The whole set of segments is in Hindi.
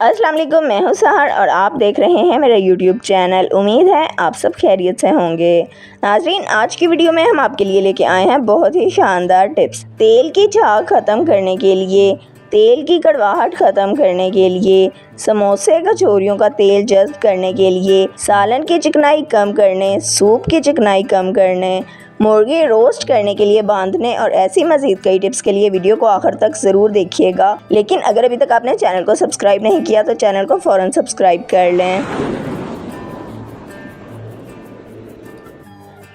अस्सलाम वालेकुम, मैं हूं सहर और आप देख रहे हैं मेरा यूट्यूब चैनल। उम्मीद है आप सब खैरियत से होंगे। नाज़रीन, आज की वीडियो में हम आपके लिए लेके आए हैं बहुत ही शानदार टिप्स। तेल की झाग ख़त्म करने के लिए, तेल की कड़वाहट ख़त्म करने के लिए, समोसे कचौरियों का तेल जज्ब करने के लिए, सालन की चिकनाई कम करने, सूप की चिकनाई कम करने, मुर्गी रोस्ट करने के लिए बांधने और ऐसी मज़ीद कई टिप्स के लिए वीडियो को आखिर तक ज़रूर देखिएगा। लेकिन अगर अभी तक आपने चैनल को सब्सक्राइब नहीं किया तो चैनल को फ़ौरन सब्सक्राइब कर लें।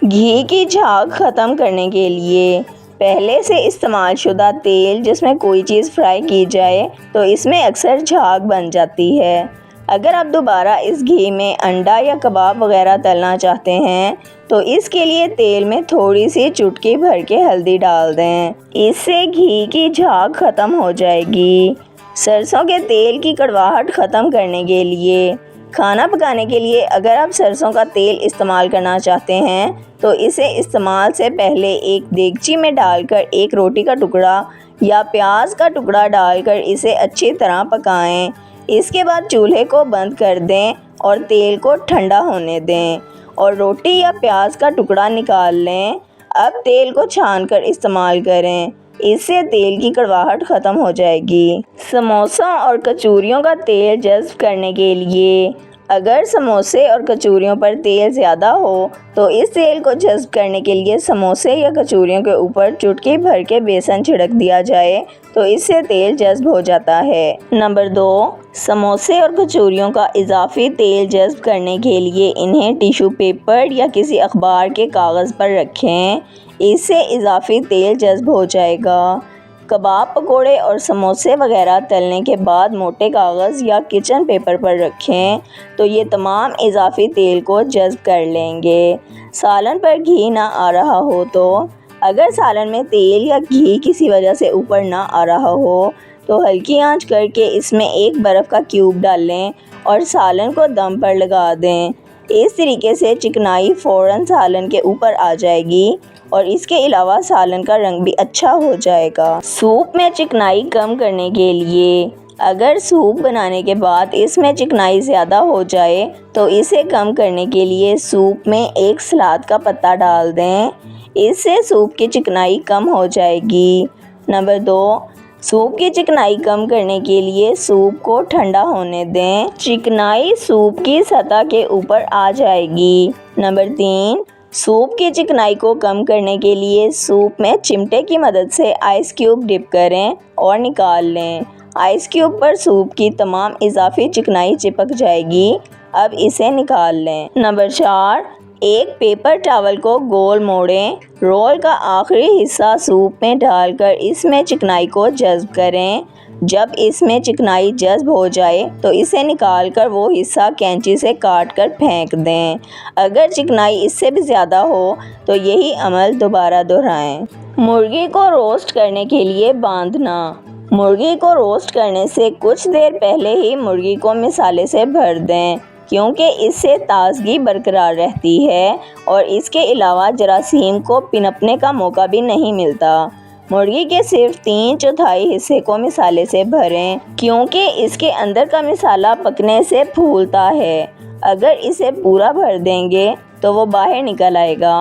घी की झाग ख़त्म करने के लिए पहले से इस्तेमाल शुदा तेल जिसमें कोई चीज़ फ्राई की जाए तो इसमें अक्सर झाग बन जाती है। अगर आप दोबारा इस घी में अंडा या कबाब वगैरह तलना चाहते हैं तो इसके लिए तेल में थोड़ी सी चुटकी भर के हल्दी डाल दें। इससे घी की झाग ख़त्म हो जाएगी। सरसों के तेल की कड़वाहट ख़त्म करने के लिए, खाना पकाने के लिए अगर आप सरसों का तेल इस्तेमाल करना चाहते हैं तो इसे इस्तेमाल से पहले एक देगची में डालकर एक रोटी का टुकड़ा या प्याज का टुकड़ा डालकर इसे अच्छी तरह पकाएं। इसके बाद चूल्हे को बंद कर दें और तेल को ठंडा होने दें और रोटी या प्याज का टुकड़ा निकाल लें। अब तेल को छानकर इस्तेमाल करें, इससे तेल की कड़वाहट ख़त्म हो जाएगी। समोसों और कचौरियों का तेल जज्ब करने के लिए, अगर समोसे और कचौरियों पर तेल ज़्यादा हो तो इस तेल को जज्ब करने के लिए समोसे या कचौरियों के ऊपर चुटकी भर के बेसन छिड़क दिया जाए तो इससे तेल जज्ब हो जाता है। नंबर 2, समोसे और कचौरियों का इजाफी तेल जज्ब करने के लिए इन्हें टिश्यू पेपर या किसी अखबार के कागज़ पर रखें, इससे इजाफी तेल जज्ब हो जाएगा। कबाब, पकोड़े और समोसे वगैरह तलने के बाद मोटे कागज़ या किचन पेपर पर रखें तो ये तमाम इजाफी तेल को जज्ब कर लेंगे। सालन पर घी ना आ रहा हो तो, अगर सालन में तेल या घी किसी वजह से ऊपर ना आ रहा हो तो हल्की आंच करके इसमें एक बर्फ़ का क्यूब डालें और सालन को दम पर लगा दें। इस तरीके से चिकनाई फ़ौरन सालन के ऊपर आ जाएगी और इसके अलावा सालन का रंग भी अच्छा हो जाएगा। सूप में चिकनाई कम करने के लिए, अगर सूप बनाने के बाद इसमें चिकनाई ज़्यादा हो जाए तो इसे कम करने के लिए सूप में एक सलाद का पत्ता डाल दें, इससे सूप की चिकनाई कम हो जाएगी। नंबर 2, सूप की चिकनाई कम करने के लिए सूप को ठंडा होने दें, चिकनाई सूप की सतह के ऊपर आ जाएगी। नंबर 3, सूप की चिकनाई को कम करने के लिए सूप में चिमटे की मदद से आइस क्यूब डिप करें और निकाल लें। आइस क्यूब पर सूप की तमाम इजाफी चिकनाई चिपक जाएगी। अब इसे निकाल लें। नंबर 4, एक पेपर टॉवल को गोल मोड़ें, रोल का आखिरी हिस्सा सूप में डालकर इसमें चिकनाई को जज्ब करें। जब इसमें चिकनाई जज्ब हो जाए तो इसे निकालकर वो हिस्सा कैंची से काट कर फेंक दें। अगर चिकनाई इससे भी ज़्यादा हो तो यही अमल दोबारा दोहराएं। मुर्गी को रोस्ट करने के लिए बांधना, मुर्गी को रोस्ट करने से कुछ देर पहले ही मुर्गी को मिसाले से भर दें क्योंकि इससे ताजगी बरकरार रहती है और इसके अलावा जरासीम को पनपने का मौका भी नहीं मिलता। मुर्गी के सिर्फ 3/4 हिस्से को मिसाले से भरें क्योंकि इसके अंदर का मिसाला पकने से फूलता है। अगर इसे पूरा भर देंगे तो वो बाहर निकल आएगा।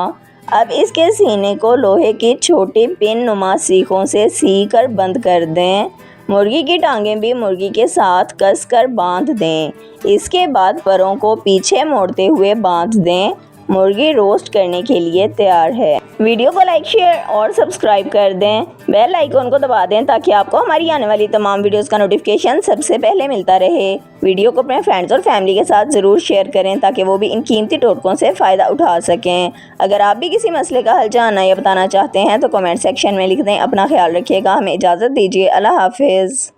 अब इसके सीने को लोहे की छोटी पिन नुमा सीखों से सी कर बंद कर दें। मुर्गी की टांगें भी मुर्गी के साथ कसकर बांध दें। इसके बाद परों को पीछे मोड़ते हुए बांध दें। मुर्गी रोस्ट करने के लिए तैयार है। वीडियो को लाइक, शेयर और सब्सक्राइब कर दें। बेल आइकन को दबा दें ताकि आपको हमारी आने वाली तमाम वीडियोस का नोटिफिकेशन सबसे पहले मिलता रहे। वीडियो को अपने फ्रेंड्स और फैमिली के साथ ज़रूर शेयर करें ताकि वो भी इन कीमती टोटकों से फ़ायदा उठा सकें। अगर आप भी किसी मसले का हल जानना या बताना चाहते हैं तो कमेंट सेक्शन में लिख दें। अपना ख्याल रखिएगा। हमें इजाज़त दीजिए। अल्लाह हाफिज़।